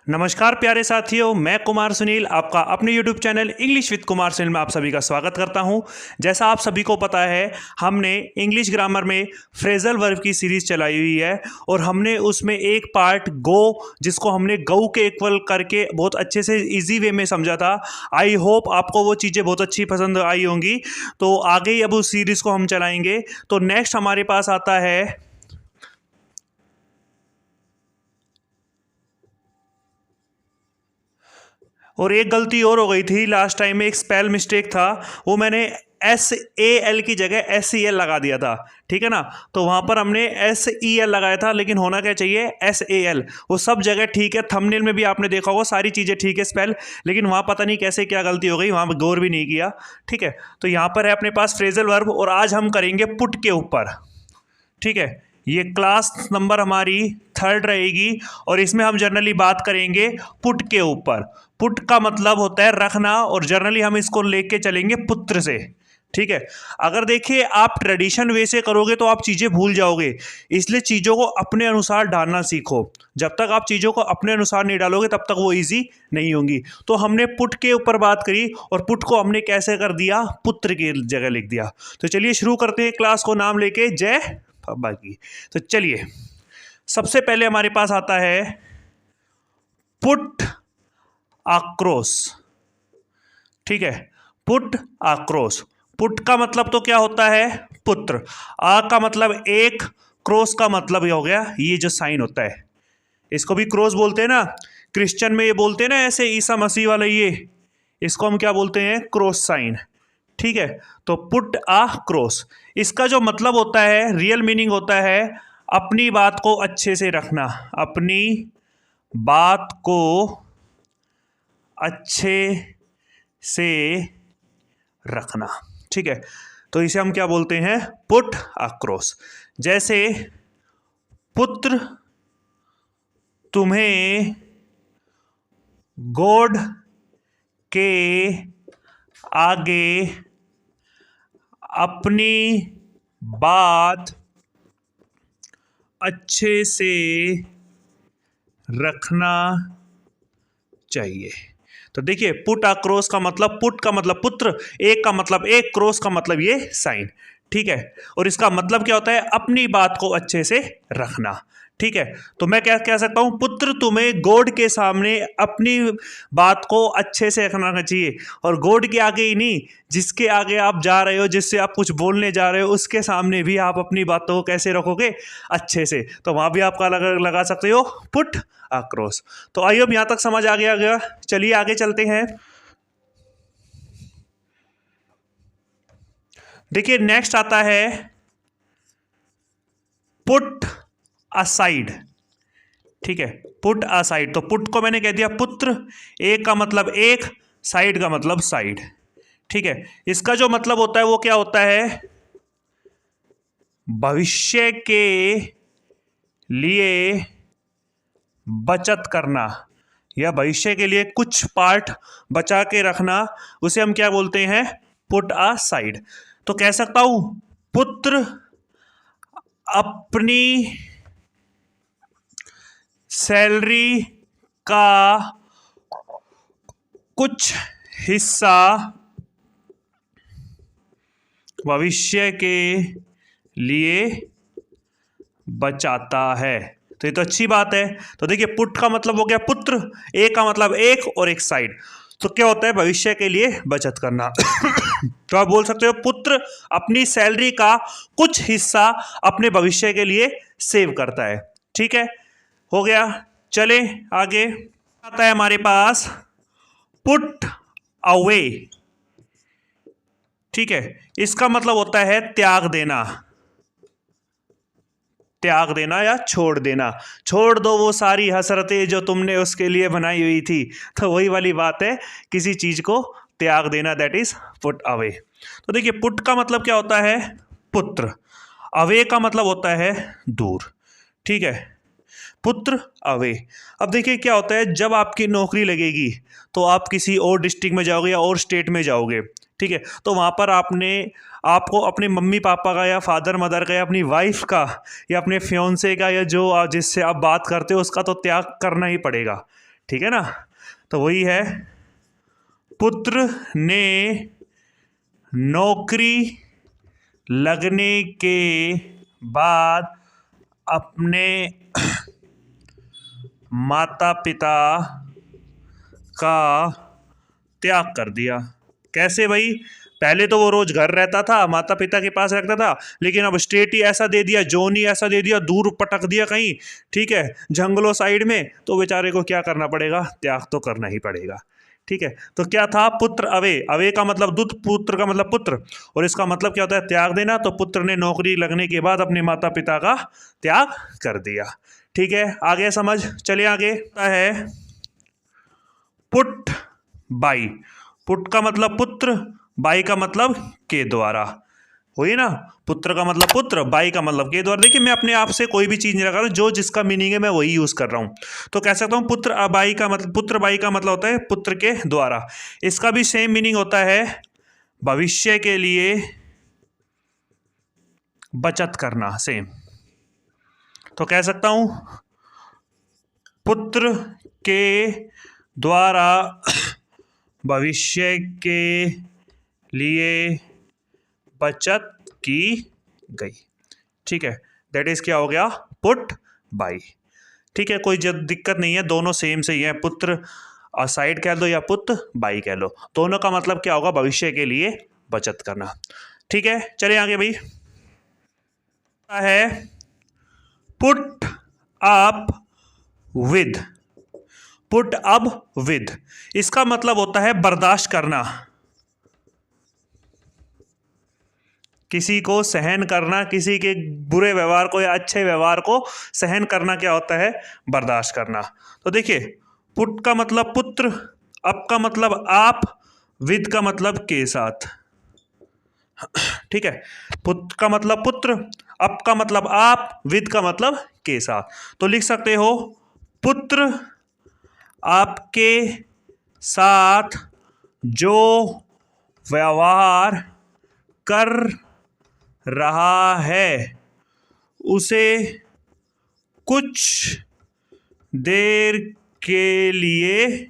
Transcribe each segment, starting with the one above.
नमस्कार प्यारे साथियों, मैं कुमार सुनील आपका अपने YouTube channel English with Kumar Sunil में आप सभी का स्वागत करता हूं। जैसा आप सभी को पता है, हमने इंग्लिश ग्रामर में फ्रेजल वर्ब की सीरीज़ चलाई हुई है और हमने उसमें एक पार्ट गो, जिसको हमने गऊ के इक्वल करके बहुत अच्छे से इजी वे में समझा था। आई होप आपको वो चीज़ें बहुत अच्छी पसंद आई होंगी। तो आगे ही अब उस सीरीज़ को हम चलाएँगे। तो नेक्स्ट हमारे पास आता है और एक गलती और हो गई थी लास्ट टाइम में, एक स्पेल मिस्टेक था। वो मैंने SAL की जगह SEL लगा दिया था, ठीक है ना। तो वहाँ पर हमने SEL लगाया था, लेकिन होना क्या चाहिए SAL। वो सब जगह ठीक है, थंबनेल में भी आपने देखा होगा, सारी चीज़ें ठीक है स्पेल, लेकिन वहाँ पता नहीं कैसे क्या गलती हो गई, वहाँ गौर भी नहीं किया, ठीक है। तो यहाँ पर है अपने पास फ्रेजल वर्ब और आज हम करेंगे पुट के ऊपर, ठीक है। ये क्लास नंबर हमारी 3rd रहेगी और इसमें हम जनरली बात करेंगे पुट के ऊपर। पुट का मतलब होता है रखना और जनरली हम इसको लेके चलेंगे पुत्र से, ठीक है। अगर देखिए आप ट्रेडिशन वे से करोगे तो आप चीज़ें भूल जाओगे, इसलिए चीज़ों को अपने अनुसार डालना सीखो। जब तक आप चीज़ों को अपने अनुसार नहीं डालोगे तब तक वो इजी नहीं होंगी। तो हमने पुट के ऊपर बात करी और पुट को हमने कैसे कर दिया, पुत्र की जगह लिख दिया। तो चलिए शुरू करते हैं क्लास को नाम लेके जय बाकी। तो चलिए सबसे पहले हमारे पास आता है पुट आक्रोश, ठीक है। पुट आक्रोश, पुट का मतलब तो क्या होता है पुत्र, आ का मतलब एक, क्रॉस का मतलब ये हो गया ये जो साइन होता है, इसको भी क्रॉस बोलते हैं ना। क्रिश्चियन में ये बोलते हैं ना ऐसे ईसा मसीह वाला, ये इसको हम क्या बोलते हैं क्रॉस साइन, ठीक है। तो पुट आ क्रॉस, इसका जो मतलब होता है, रियल मीनिंग होता है अपनी बात को अच्छे से रखना, अपनी बात को अच्छे से रखना, ठीक है। तो इसे हम क्या बोलते हैं पुट आक्रोश। जैसे पुत्र तुम्हें गॉड के आगे अपनी बात अच्छे से रखना चाहिए। तो देखिए पुट आक्रोश का मतलब, पुट का मतलब पुत्र, एक का मतलब एक, क्रॉस का मतलब ये साइन, ठीक है। और इसका मतलब क्या होता है अपनी बात को अच्छे से रखना, ठीक है। तो मैं क्या कह सकता हूं, पुत्र तुम्हें गॉड के सामने अपनी बात को अच्छे से रखना चाहिए। और गॉड के आगे ही नहीं, जिसके आगे आप जा रहे हो, जिससे आप कुछ बोलने जा रहे हो, उसके सामने भी आप अपनी बातों को कैसे रखोगे अच्छे से। तो वहां भी आपका लगा सकते हो पुट आक्रोश। तो आइए अब यहां तक समझ आ गया। चलिए आगे चलते हैं। देखिए नेक्स्ट आता है पुट असाइड, ठीक है। पुट असाइड, तो पुट को मैंने कह दिया पुत्र, एक का मतलब एक, साइड का मतलब साइड, ठीक है। इसका जो मतलब होता है वो क्या होता है, भविष्य के लिए बचत करना या भविष्य के लिए कुछ पार्ट बचा के रखना, उसे हम क्या बोलते हैं पुट अ साइड। तो कह सकता हूं पुत्र अपनी सैलरी का कुछ हिस्सा भविष्य के लिए बचाता है। तो ये तो अच्छी बात है। तो देखिए पुट का मतलब हो गया पुत्र, एक का मतलब एक और एक साइड, तो क्या होता है भविष्य के लिए बचत करना। तो आप बोल सकते हो पुत्र अपनी सैलरी का कुछ हिस्सा अपने भविष्य के लिए सेव करता है, ठीक है, हो गया। चले आगे आता है हमारे पास पुट अवे, ठीक है। इसका मतलब होता है त्याग देना, त्याग देना या छोड़ देना। छोड़ दो वो सारी हसरतें जो तुमने उसके लिए बनाई हुई थी। तो वही वाली बात है, किसी चीज को त्याग देना, दैट इज पुट अवे। तो देखिए पुट का मतलब क्या होता है पुत्र, अवे का मतलब होता है दूर, ठीक है। पुत्र अवे। अब देखिए क्या होता है, जब आपकी नौकरी लगेगी तो आप किसी और डिस्ट्रिक्ट में जाओगे या और स्टेट में जाओगे, ठीक है। तो वहाँ पर आपको अपने मम्मी पापा का या फादर मदर का या अपनी वाइफ का या अपने फियोंसे का या जो जिससे आप बात करते हो उसका तो त्याग करना ही पड़ेगा, ठीक है ना। तो वही है, पुत्र ने नौकरी लगने के बाद अपने माता पिता का त्याग कर दिया। कैसे भाई? पहले तो वो रोज घर रहता था, माता पिता के पास रखता था, लेकिन अब स्टेट ही ऐसा दे दिया, जोन ही ऐसा दे दिया, दूर पटक दिया कहीं, ठीक है, जंगलों साइड में, तो बेचारे को क्या करना पड़ेगा? त्याग तो करना ही पड़ेगा। ठीक है, तो क्या था? पुत्र अवे, अवे का मतलब दूत, पुत्र का मतलब पुत्र, और इसका मतलब क्या होता है? त्याग देना। तो पुत्र ने नौकरी लगने के बाद अपने माता पिता का त्याग कर दिया। ठीक है, आगे समझ, चलिए आगे है पुट बाई। पुट का मतलब पुत्र, बाई का मतलब के द्वारा, हुई ना। पुत्र का मतलब पुत्र, बाई का मतलब के द्वारा। देखिए मैं अपने आप से कोई भी चीज नहीं लगा रहा हूं, जो जिसका मीनिंग है मैं वही यूज कर रहा हूं। तो कह सकता हूं पुत्र बाई का मतलब, पुत्र बाई का मतलब होता है पुत्र के द्वारा। इसका भी सेम मीनिंग होता है भविष्य के लिए बचत करना, सेम। तो कह सकता हूं पुत्र के द्वारा भविष्य के लिए बचत की गई। ठीक है, दैट इज क्या हो गया? Put by. ठीक है, कोई जब दिक्कत नहीं है, दोनों सेम से ही है, पुत्र साइड कह लो या पुत्र बाई कह लो, दोनों का मतलब क्या होगा? भविष्य के लिए बचत करना। ठीक है, चलिए आगे भाई है put up with. Put up with, इसका मतलब होता है बर्दाश्त करना, किसी को सहन करना, किसी के बुरे व्यवहार को या अच्छे व्यवहार को सहन करना क्या होता है? बर्दाश्त करना। तो देखिए पुट का मतलब पुत्र, अप का मतलब आप, विद का मतलब के साथ। ठीक है, पुत्र का मतलब पुत्र, अप का मतलब आप, विद का मतलब के साथ। तो लिख सकते हो पुत्र आपके साथ जो व्यवहार कर रहा है उसे कुछ देर के लिए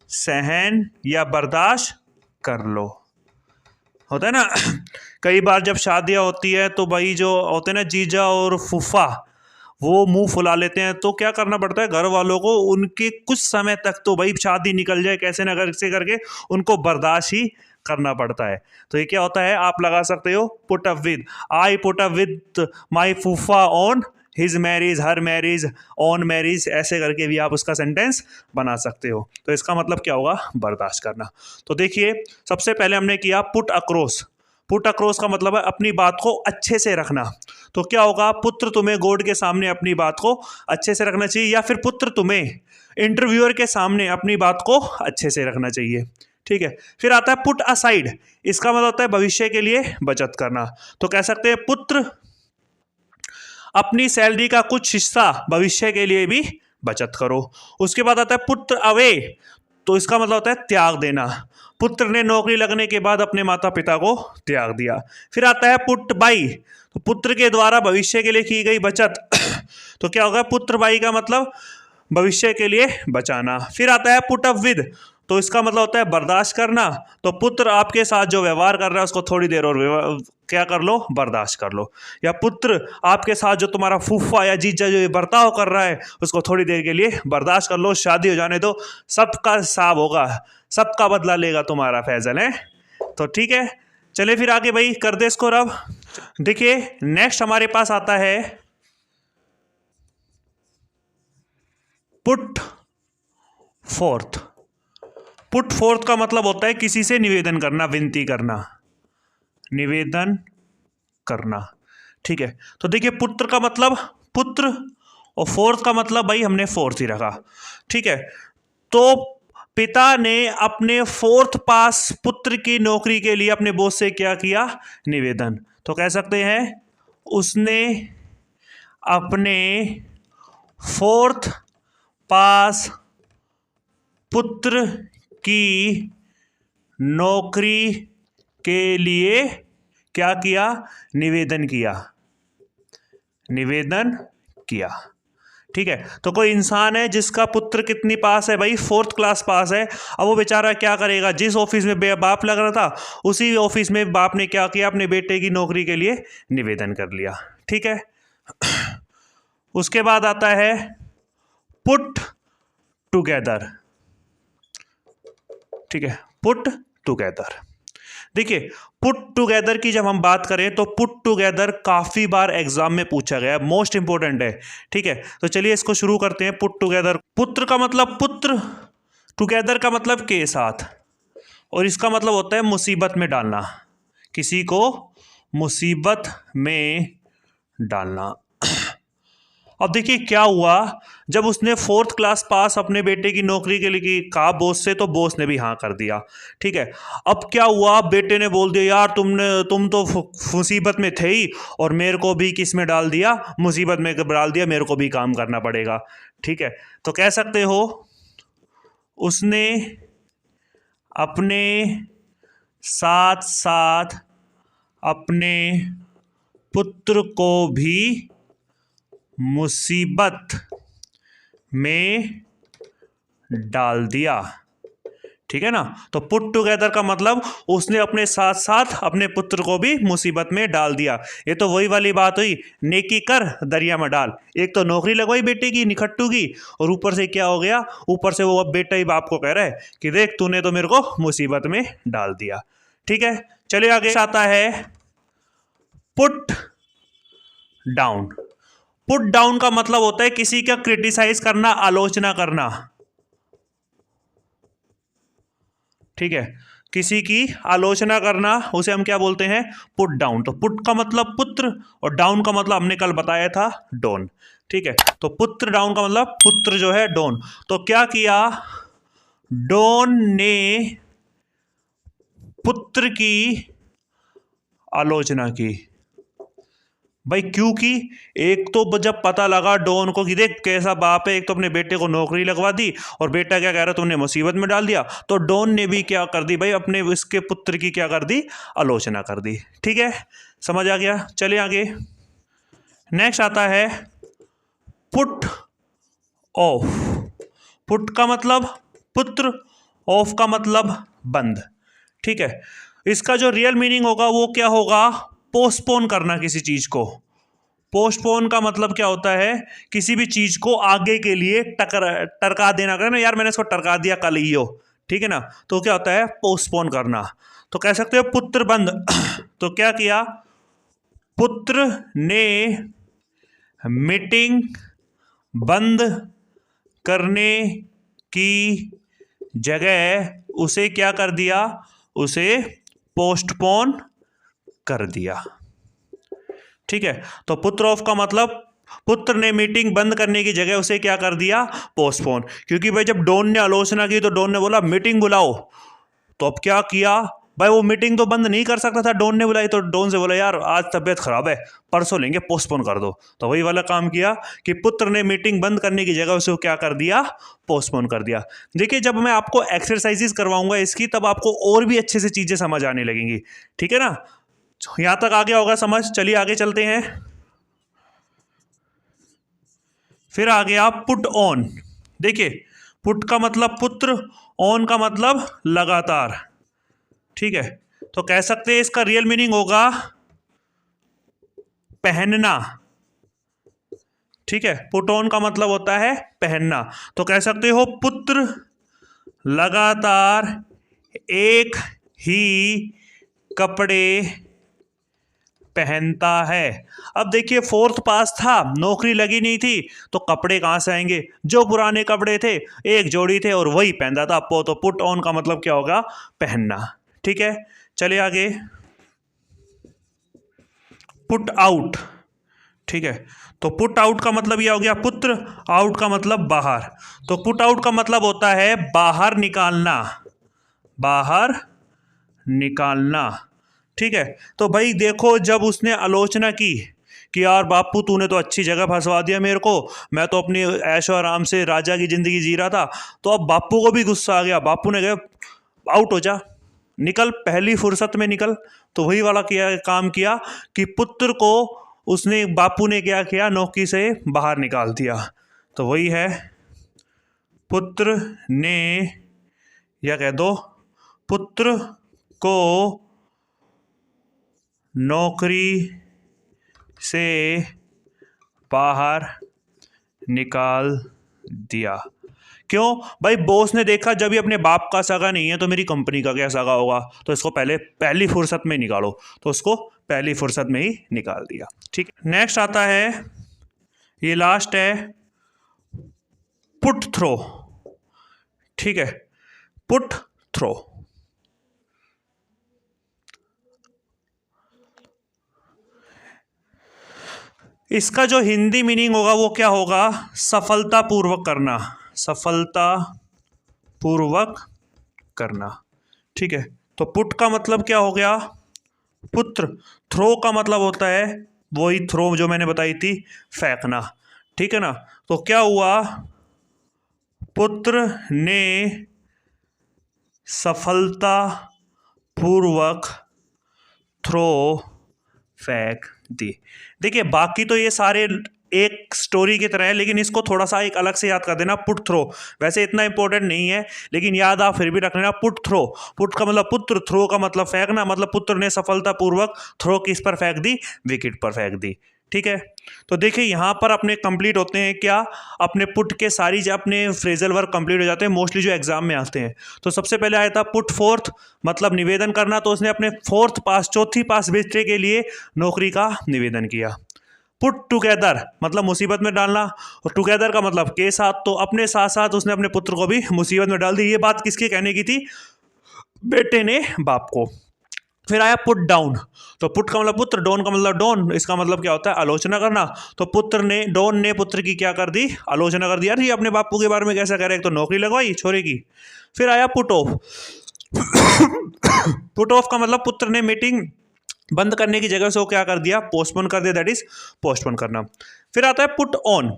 सहन या बर्दाश्त कर लो। होता है ना कई बार जब शादियां होती है तो भाई जो होते हैं ना जीजा और फूफा, वो मुंह फुला लेते हैं, तो क्या करना पड़ता है घर वालों को? उनके कुछ समय तक तो भाई शादी निकल जाए कैसे ना कैसे करके उनको बर्दाश्त ही करना पड़ता है। तो ये क्या होता है? आप लगा सकते हो put up with, I put up with my फूफा on his marriage, her marriage, on marriage, ऐसे करके भी आप उसका सेंटेंस बना सकते हो। तो इसका मतलब क्या होगा? बर्दाश्त करना। तो देखिए सबसे पहले हमने किया पुट अक्रॉस। पुट अक्रॉस का मतलब है अपनी बात को अच्छे से रखना। तो क्या होगा? पुत्र तुम्हें गॉड के सामने अपनी बात को अच्छे से रखना चाहिए, या फिर पुत्र तुम्हें इंटरव्यूअर के सामने अपनी बात को अच्छे से रखना चाहिए। ठीक है, फिर आता है पुट असाइड, इसका मतलब होता है भविष्य के लिए बचत करना। तो कह सकते हैं पुत्र अपनी सैलरी का कुछ हिस्सा भविष्य के लिए भी बचत करो। उसके बाद आता है पुत्र अवे, तो इसका मतलब होता है त्याग देना। पुत्र ने नौकरी लगने के बाद अपने माता पिता को त्याग दिया। फिर आता है पुट बाई, तो पुत्र के द्वारा भविष्य के लिए की गई बचत तो क्या होगा? पुत्र बाई का मतलब भविष्य के लिए बचाना। फिर आता है पुट अप विद, तो इसका मतलब होता है बर्दाश्त करना। तो पुत्र आपके साथ जो व्यवहार कर रहा है उसको थोड़ी देर और क्या कर लो? बर्दाश्त कर लो। या पुत्र आपके साथ जो तुम्हारा फूफा या जीजा जो ये बर्ताव कर रहा है उसको थोड़ी देर के लिए बर्दाश्त कर लो, शादी हो जाने दो, सबका हिसाब होगा, सबका बदला लेगा तुम्हारा फैजल है। तो ठीक है, चले फिर आगे भाई कर दे इसको रब। देखिए नेक्स्ट हमारे पास आता है पुट फोर्थ। पुट फोर्थ का मतलब होता है किसी से निवेदन करना, विनती करना, निवेदन करना। ठीक है, तो देखिए पुत्र का मतलब पुत्र और फोर्थ का मतलब भाई हमने फोर्थ ही रखा। ठीक है, तो पिता ने अपने फोर्थ पास पुत्र की नौकरी के लिए अपने बॉस से क्या किया? निवेदन। तो कह सकते हैं उसने अपने फोर्थ पास पुत्र की नौकरी के लिए क्या किया? निवेदन किया, निवेदन किया। ठीक है। तो कोई इंसान है जिसका पुत्र कितनी पास है भाई, 4th क्लास पास है। अब वो बेचारा क्या करेगा, जिस ऑफिस में बाप लग रहा था उसी ऑफिस में बाप ने क्या किया, अपने बेटे की नौकरी के लिए निवेदन कर लिया। ठीक है। उसके बाद आता है पुट टुगेदर। ठीक है, पुट टुगेदर। देखिए, पुट टुगेदर की जब हम बात करें तो पुट टुगेदर काफी बार एग्जाम में पूछा गया है, मोस्ट इंपोर्टेंट है। ठीक है, तो चलिए इसको शुरू करते हैं। पुट टुगेदर, पुत्र का मतलब पुत्र, टुगेदर का मतलब के साथ, और इसका मतलब होता है मुसीबत में डालना, किसी को मुसीबत में डालना। अब देखिए क्या हुआ, जब उसने 4th क्लास पास अपने बेटे की नौकरी के लिए कहा बॉस से, तो बॉस ने भी हाँ कर दिया। ठीक है। अब क्या हुआ, बेटे ने बोल दिया यार तुम तो मुसीबत में थे ही, और मेरे को भी किस में डाल दिया, मुसीबत में डाल दिया, मेरे को भी काम करना पड़ेगा। ठीक है, तो कह सकते हो उसने अपने साथ साथ अपने पुत्र को भी मुसीबत में डाल दिया। ठीक है ना। तो पुट टुगेदर का मतलब उसने अपने साथ साथ अपने पुत्र को भी मुसीबत में डाल दिया। ये तो वही वाली बात हुई, नेकी कर दरिया में डाल। एक तो नौकरी लगवाई बेटे की निखट्टू की, और ऊपर से क्या हो गया, ऊपर से वो अब बेटा ही बाप को कह रहा है कि देख तूने तो मेरे को मुसीबत में डाल दिया। ठीक है, चलिए आगे आता है पुट डाउन। पुट डाउन का मतलब होता है किसी का क्रिटिसाइज करना, आलोचना करना। ठीक है, किसी की आलोचना करना, उसे हम क्या बोलते हैं, पुट डाउन। तो पुट का मतलब पुत्र, और डाउन का मतलब हमने कल बताया था डॉन। ठीक है, तो पुत्र डाउन का मतलब पुत्र जो है डॉन। तो क्या किया, डॉन ने पुत्र की आलोचना की। भाई क्योंकि एक तो जब पता लगा डॉन को कि देख कैसा बाप है, एक तो अपने बेटे को नौकरी लगवा दी और बेटा क्या कह रहा तुमने मुसीबत में डाल दिया, तो डॉन ने भी क्या कर दी भाई, अपने इसके पुत्र की क्या कर दी, आलोचना कर दी। ठीक है, समझ आ गया। चलिए आगे, नेक्स्ट आता है पुट ऑफ। पुट का मतलब पुत्र, ऑफ का मतलब बंद। ठीक है, इसका जो रियल मीनिंग होगा वो क्या होगा, पोस्टपोन करना किसी चीज को। पोस्टपोन का मतलब क्या होता है, किसी भी चीज को आगे के लिए टरका देना, करना यार मैंने इसको टरका दिया कल ही हो। ठीक है ना, तो क्या होता है, पोस्टपोन करना। तो कह सकते हो पुत्र बंद। तो क्या किया, पुत्र ने मीटिंग बंद करने की जगह उसे क्या कर दिया, उसे पोस्टपोन कर दिया। ठीक है, तो पुत्र ऑफ का मतलब पुत्र ने मीटिंग बंद करने की जगह उसे क्या कर दिया, पोस्टपोन। क्योंकि भाई जब डॉन ने आलोचना की तो डॉन ने बोला मीटिंग बुलाओ, तो अब क्या किया भाई, वो मीटिंग तो बंद नहीं कर सकता था, डॉन ने बुलाई, तो डॉन से बोला यार आज तबीयत खराब है, परसों लेंगे, पोस्टपोन कर दो। तो वही वाला काम किया कि पुत्र ने मीटिंग बंद करने की जगह उसे क्या कर दिया, पोस्टपोन कर दिया। देखिए जब मैं आपको एक्सरसाइजेस करवाऊंगा इसकी, तब आपको और भी अच्छे से चीजें समझ आने लगेंगी। ठीक है ना, यहां तक आ गया होगा समझ। चलिए आगे चलते हैं। फिर आ गया पुट ऑन। देखिए पुट का मतलब पुत्र, ऑन का मतलब लगातार। ठीक है, तो कह सकते हैं इसका रियल मीनिंग होगा पहनना। ठीक है, पुट ऑन का मतलब होता है पहनना। तो कह सकते हो पुत्र लगातार एक ही कपड़े पहनता है। अब देखिए 4th पास था, नौकरी लगी नहीं थी, तो कपड़े कहां से आएंगे, जो पुराने कपड़े थे एक जोड़ी थे और वही पहनता था। तो पुट ऑन का मतलब क्या होगा, पहनना। ठीक है, चलिए आगे, पुट आउट। ठीक है, तो पुट आउट का मतलब यह हो गया पुत्र, आउट का मतलब बाहर। तो पुट आउट का मतलब होता है बाहर निकालना, बाहर निकालना। ठीक है, तो भाई देखो जब उसने आलोचना की कि यार बापू तूने तो अच्छी जगह फंसवा दिया मेरे को, मैं तो अपनी ऐशो आराम से राजा की जिंदगी जी रहा था, तो अब बापू को भी गुस्सा आ गया। बापू ने कहा आउट हो जा, निकल, पहली फुर्सत में निकल। तो वही वाला काम किया कि पुत्र को उसने, बापू ने क्या किया, नौकरी से बाहर निकाल दिया। तो वही है पुत्र ने, या कह दो पुत्र को नौकरी से बाहर निकाल दिया। क्यों भाई? बॉस ने देखा जब ये अपने बाप का सगा नहीं है तो मेरी कंपनी का क्या सगा होगा, तो इसको पहली फुर्सत में निकालो, तो उसको पहली फुर्सत में ही निकाल दिया। ठीक, नेक्स्ट आता है, ये लास्ट है, पुट थ्रो। ठीक है, पुट थ्रो। इसका जो हिंदी मीनिंग होगा वो क्या होगा? सफलतापूर्वक करना, सफलतापूर्वक करना। ठीक है, तो पुट का मतलब क्या हो गया? पुत्र। थ्रो का मतलब होता है वही थ्रो जो मैंने बताई थी, फेंकना। ठीक है ना, तो क्या हुआ? पुत्र ने सफलतापूर्वक थ्रो फेंक दी। देखिए बाकी तो ये सारे एक स्टोरी की तरह है, लेकिन इसको थोड़ा सा एक अलग से याद कर देना, पुट थ्रो। वैसे इतना इंपॉर्टेंट नहीं है, लेकिन याद आप फिर भी रख लेना, पुट थ्रो। पुट का मतलब पुत्र, थ्रो का मतलब फेंकना, मतलब पुत्र ने सफलतापूर्वक थ्रो किस पर फेंक दी? विकेट पर फेंक दी। ठीक है, तो देखिए यहाँ पर अपने कंप्लीट होते हैं क्या? अपने पुट के सारी अपने फ्रेजल वर्क कंप्लीट हो जाते हैं मोस्टली जो एग्जाम में आते हैं। तो सबसे पहले आया था पुट फोर्थ, मतलब निवेदन करना, तो उसने अपने फोर्थ पास, चौथी पास बेचने के लिए नौकरी का निवेदन किया। पुट टुगेदर मतलब मुसीबत में डालना, और टुगेदर का मतलब के साथ, तो अपने साथ साथ उसने अपने पुत्र को भी मुसीबत में डाल दी। ये बात किसके कहने की थी? बेटे ने बाप को। फिर आया पुट डाउन, तो पुट का मतलब पुत्र, डाउन का मतलब डॉन, इसका मतलब क्या होता है? आलोचना करना। तो पुत्र ने, डॉन ने पुत्र की क्या कर दी? आलोचना कर दी, यार ये अपने बापू के बारे में कैसा कह रहे हैं, तो नौकरी लगवाई छोरे की। फिर आया पुट ऑफ। पुट ऑफ का मतलब पुत्र ने मीटिंग बंद करने की जगह से वो क्या कर दिया? पोस्टपोन कर दिया, दैट इज पोस्टपोन करना। फिर आता है पुट ऑन।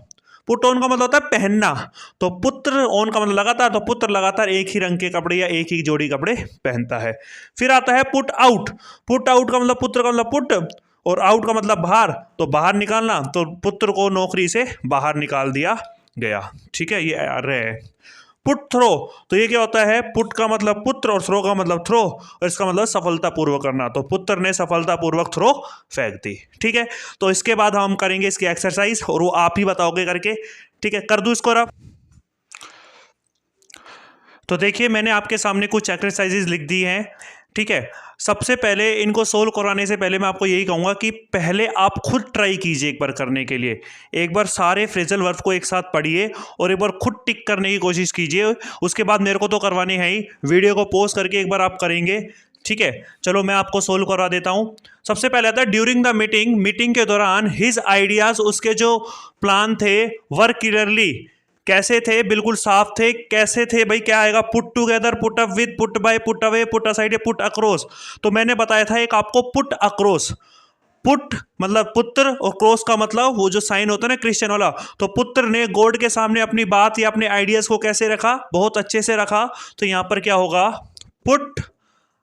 पुट ऑन का मतलब होता है पहनना, तो पुत्र, ऑन का मतलब लगातार, तो पुत्र लगातार एक ही रंग के कपड़े या एक ही जोड़ी कपड़े पहनता है। फिर आता है पुट आउट। पुट आउट का मतलब पुत्र का मतलब पुट, और आउट का मतलब बाहर, तो बाहर निकालना, तो पुत्र को नौकरी से बाहर निकाल दिया गया। ठीक है, ये रहे। पुट थ्रो, तो ये क्या होता है? पुट का मतलब पुत्र और थ्रो का मतलब थ्रो, और इसका मतलब सफलतापूर्वक करना, तो पुत्र ने सफलतापूर्वक थ्रो फेंक दी। ठीक है, तो इसके बाद हम करेंगे इसकी एक्सरसाइज, और वो आप ही बताओगे करके। ठीक है, कर दूं इसको रब? तो देखिए मैंने आपके सामने कुछ एक्सरसाइजेज लिख दी हैं। ठीक है, सबसे पहले इनको सोल्व कराने से पहले मैं आपको यही कहूँगा कि पहले आप खुद ट्राई कीजिए एक बार करने के लिए। एक बार सारे फ्रेजल वर्ब को एक साथ पढ़िए और एक बार खुद टिक करने की कोशिश कीजिए। उसके बाद मेरे को तो करवाने हैं ही, वीडियो को पॉज करके एक बार आप करेंगे। ठीक है, चलो मैं आपको सोल्व करवा देता हूँ। सबसे पहले आता है ड्यूरिंग द मीटिंग, मीटिंग के दौरान हिज आइडियाज, उसके जो प्लान थे, वर्क क्लियरली, कैसे थे? बिल्कुल साफ थे। कैसे थे भाई? क्या आएगा? Put together, put up with, put buy, put away, put aside, put across. तो मैंने बताया था एक आपको पुट अक्रॉस। पुट मतलब पुत्र, और क्रॉस का मतलब वो जो साइन होता है ना क्रिश्चियन वाला, तो पुत्र ने गॉड के सामने अपनी बात या अपने आइडियाज को कैसे रखा? बहुत अच्छे से रखा। तो यहां पर क्या होगा? Put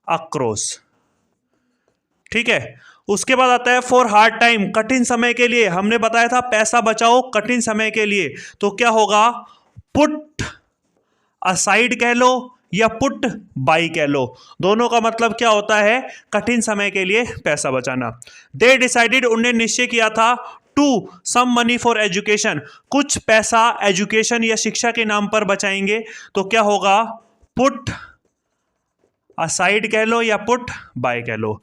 across. ठीक है, उसके बाद आता है फॉर हार्ड टाइम, कठिन समय के लिए। हमने बताया था पैसा बचाओ कठिन समय के लिए, तो क्या होगा? पुट असाइड कह लो या पुट बाई कह लो, दोनों का मतलब क्या होता है? कठिन समय के लिए पैसा बचाना। दे डिसाइडेड, उन्हें निश्चय किया था, to some money for education, कुछ पैसा एजुकेशन या शिक्षा के नाम पर बचाएंगे, तो क्या होगा? पुट असाइड कह लो या पुट बाय कह लो।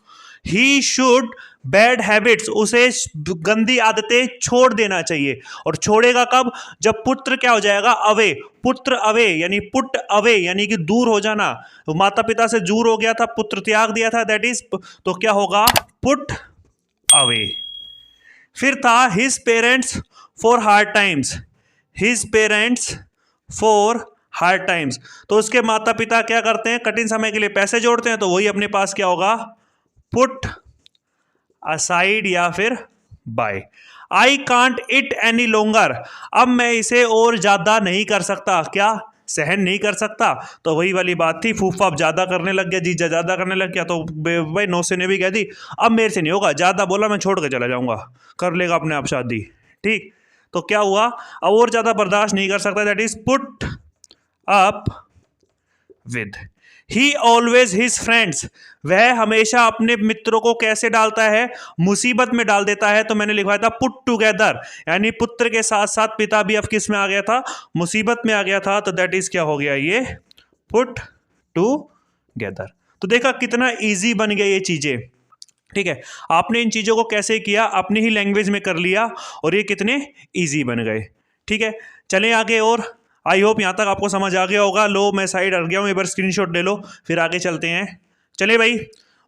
ही शुड बैड हैबिट्स, उसे गंदी आदतें छोड़ देना चाहिए। और छोड़ेगा कब? जब पुत्र क्या हो जाएगा? अवे। पुत्र अवे यानी पुट अवे यानी कि दूर हो जाना। माता पिता से दूर हो गया था, पुत्र त्याग दिया था, दैट इज, तो क्या होगा? Put away. फिर था his parents for hard times, his parents for hard times, तो उसके माता पिता क्या करते हैं? कठिन समय के लिए पैसे जोड़ते हैं, तो वही अपने पास क्या होगा? पुट असाइड या फिर by. I can't it any longer, अब मैं इसे और ज्यादा नहीं कर सकता। क्या? सहन नहीं कर सकता। तो वही वाली बात थी, फूफा अब ज्यादा करने लग गया, जीजा ज्यादा करने लग गया, तो भाई नौसे ने भी कह दी अब मेरे से नहीं होगा, ज्यादा बोला मैं छोड़ के चला जाऊंगा, कर लेगा अपने आप शादी। ठीक, तो क्या हुआ, अब और ज़्यादा बर्दाश्त नहीं कर सकता, that is put up with. He always his friends, वह हमेशा अपने मित्रों को कैसे डालता है, मुसीबत में डाल देता है। तो मैंने लिखवाया था पुट टुगेदर, यानी पुत्र के साथ साथ पिता भी अब किस में आ गया था, मुसीबत में आ गया था। तो दैट इज क्या हो गया, ये पुट टुगेदर। तो देखा कितना इजी बन गया ये चीजें, ठीक है। आपने इन चीजों को कैसे किया, अपनी ही लैंग्वेज में कर लिया और ये कितने इजी बन गए, ठीक है। चलें आगे, और आई होप यहाँ तक आपको समझ आ गया होगा। लो मैं साइड हट गया हूँ, एक बार स्क्रीनशॉट ले लो, फिर आगे चलते हैं। चलिए भाई,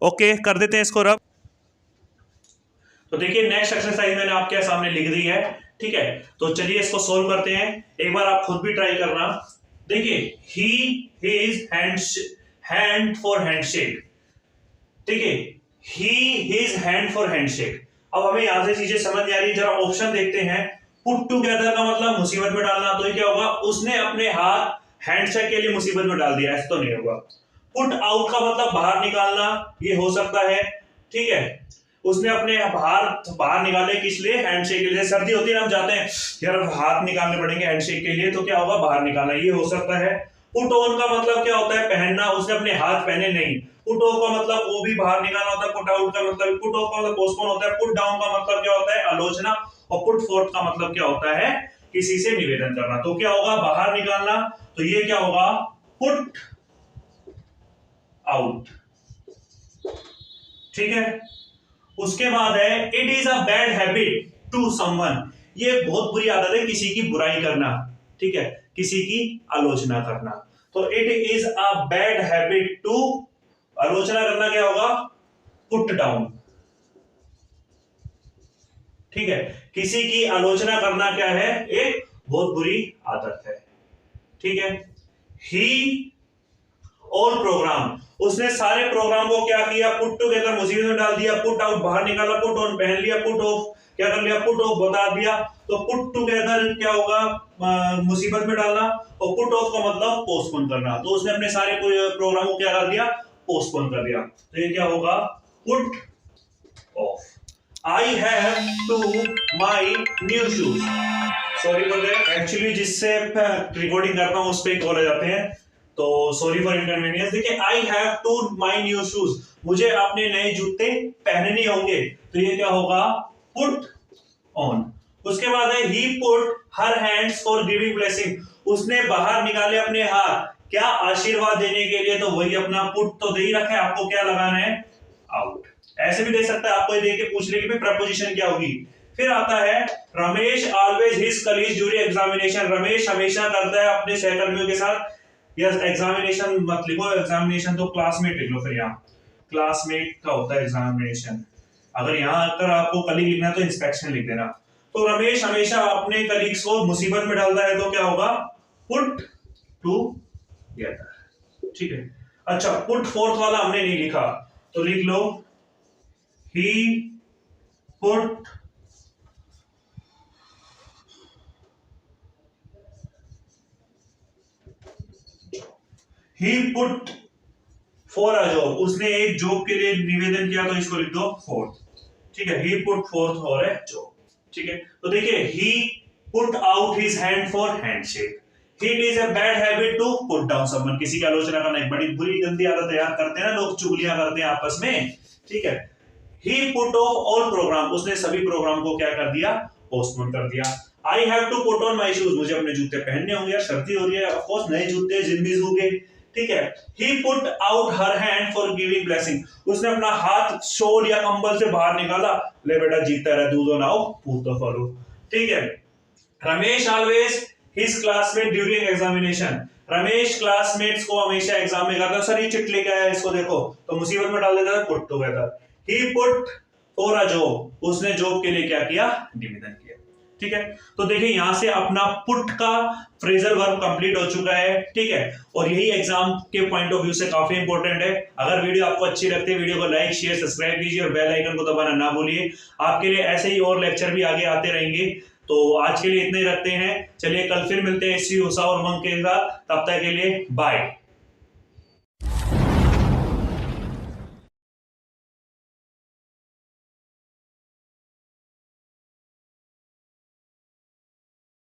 ओके कर देते हैं इसको रब। तो देखिए नेक्स्ट एक्सरसाइज मैंने आपके सामने लिख दी है, ठीक है। तो चलिए इसको सोल्व करते हैं, एक बार आप खुद भी ट्राई करना। देखिए ही हिज हैंड फॉर हैंडशेक, ठीक है, ही हिज हैंड फॉर हैंडशेक। अब हमें यहां से चीजें समझ नहीं आ रही, जरा ऑप्शन देखते हैं। पुट टुगेदर का मतलब मुसीबत में डालना, तो ये क्या होगा, उसने अपने हाथ हैंडशेक के लिए मुसीबत में डाल दिया, ऐसा तो नहीं होगा। पुट आउट का मतलब बाहर निकालना, ये हो सकता है, ठीक है, उसने अपने बाहर निकाले किस लिए, हैंडशेक के लिए। सर्दी होती है, हम जाते हैं यार हाथ निकालने पड़ेंगे हैंडशेक के लिए, तो क्या होगा, बाहर निकालना, ये हो सकता है। पुट ऑन का मतलब क्या होता है, पहनना, उसने अपने हाथ पहने नहीं। पुट ऑफ का मतलब वो भी बाहर निकालना होता है। पुट आउट का मतलब, पुट ऑफ का मतलब पोस्टपोन होता है। पुट डाउन का मतलब क्या होता है, आलोचना। और पुट फोर्थ का मतलब क्या होता है, किसी से निवेदन करना। तो क्या होगा, बाहर निकालना, तो ये क्या होगा, पुट आउट, ठीक है। उसके बाद है it is a bad habit to someone, ये बहुत बुरी आदत है किसी की बुराई करना, ठीक है, किसी की आलोचना करना। तो it is a bad habit to, आलोचना करना क्या होगा, पुट डाउन, ठीक है। किसी की आलोचना करना क्या है, एक बहुत बुरी आदत है, ठीक है। ही ऑल प्रोग्राम, उसने सारे प्रोग्राम को क्या किया, पुट टुगेदर मुसीबत में डाल दिया। पुट आउट बाहर निकाला, पुट ऑन पहन लिया, पुट ऑफ क्या कर लिया, पुट ऑफ बता दिया। तो पुट टुगेदर क्या होगा, मुसीबत में डालना, और पुट ऑफ का मतलब पोस्टपोन करना। तो उसने अपने सारे प्रोग्राम को क्या कर दिया, पोस्टपोन कर दिया। तो ये क्या होगा, put off. I have to my new shoes, sorry for that, actually जिससे रिकॉर्डिंग करता हूं उस पर कॉल आ जाते हैं, तो सॉरी फॉर इनकन्वीनियंस। देखिए I have to my new shoes, मुझे अपने नए जूते पहनने होंगे। तो ये क्या होगा, पुट ऑन। उसके बाद है he put her hands for giving blessing, उसने बाहर निकाले अपने हाथ क्या, आशीर्वाद देने के लिए। तो वही अपना पुट तो दे ही रखा है, आपको क्या लगाना है, आउट। ऐसे भी दे सकता है, आपको ये देके पूछ ले कि प्रपोजिशन क्या होगी। फिर आता है Ramesh always his colleagues during examination, Ramesh हमेशा करता है अपने सहकर्मियों के साथ, यस एग्जामिनेशन मत लिखो, एग्जामिनेशन तो क्लासमेट लिख लो। फिर यहाँ क्लासमेट का होता है एग्जामिनेशन, अगर यहाँ अगर आपको कलीग लिखना है तो इंस्पेक्शन लिख देना। तो रमेश हमेशा अपने कलीग्स को मुसीबत में डालता है, तो क्या होगा, पुट टुगेदर, ठीक है। अच्छा पुट फोर्थ वाला हमने नहीं लिखा, तो लिख लो he put he put for a job, उसने एक जॉब के लिए निवेदन किया, तो इसको लिख दो फोर्थ, ठीक है। He put forth for a job, ठीक है। तो देखिए he put out his hand for handshake. It is a bad habit to put down someone, किसी की आलोचना करना एक बड़ी बुरी गंदी आदत है यार, करते हैं ना लोग, चुगलियां करते हैं आपस में, ठीक है। He put off all programme, उसने सभी प्रोग्राम को क्या कर दिया, पोस्टपोन कर दिया। I have to put on my shoes, मुझे अपने जूते पहनने होंगे यार, सर्दी हो रही है, ऑफ कोर्स नए जूते जिंदगी होंगे, ठीक है। He put out her hand for giving blessing, उसने अपना हाथ शॉल या कंबल से बाहर निकाला, ले बेटा जीता रहा, दूधो नाओ पूतो फलो, ठीक है। Ramesh always his classmate during examination, Ramesh classmates को हमेशा एग्जाम में करता, सर ये चिट लेके आया इसको देखो, तो मुसीबत में डाल देता है, put together. He put for a job, उसने जॉब के लिए क्या किया, निवेदन किया, ठीक है। तो देखिए यहां से अपना पुट का फ्रेजल वर्ब कंप्लीट हो चुका है, ठीक है। और यही एग्जाम के पॉइंट ऑफ व्यू से काफी इंपॉर्टेंट है। अगर वीडियो आपको अच्छी लगती है, वीडियो को लाइक शेयर सब्सक्राइब कीजिए और बेल आइकन को दबाना ना भूलिए। आपके लिए ऐसे ही और लेक्चर भी आगे आते रहेंगे। तो आज के लिए इतना ही रखते हैं, चलिए कल फिर मिलते हैं इसी उत्साह और उमंग के साथ, तब तक के लिए बाय।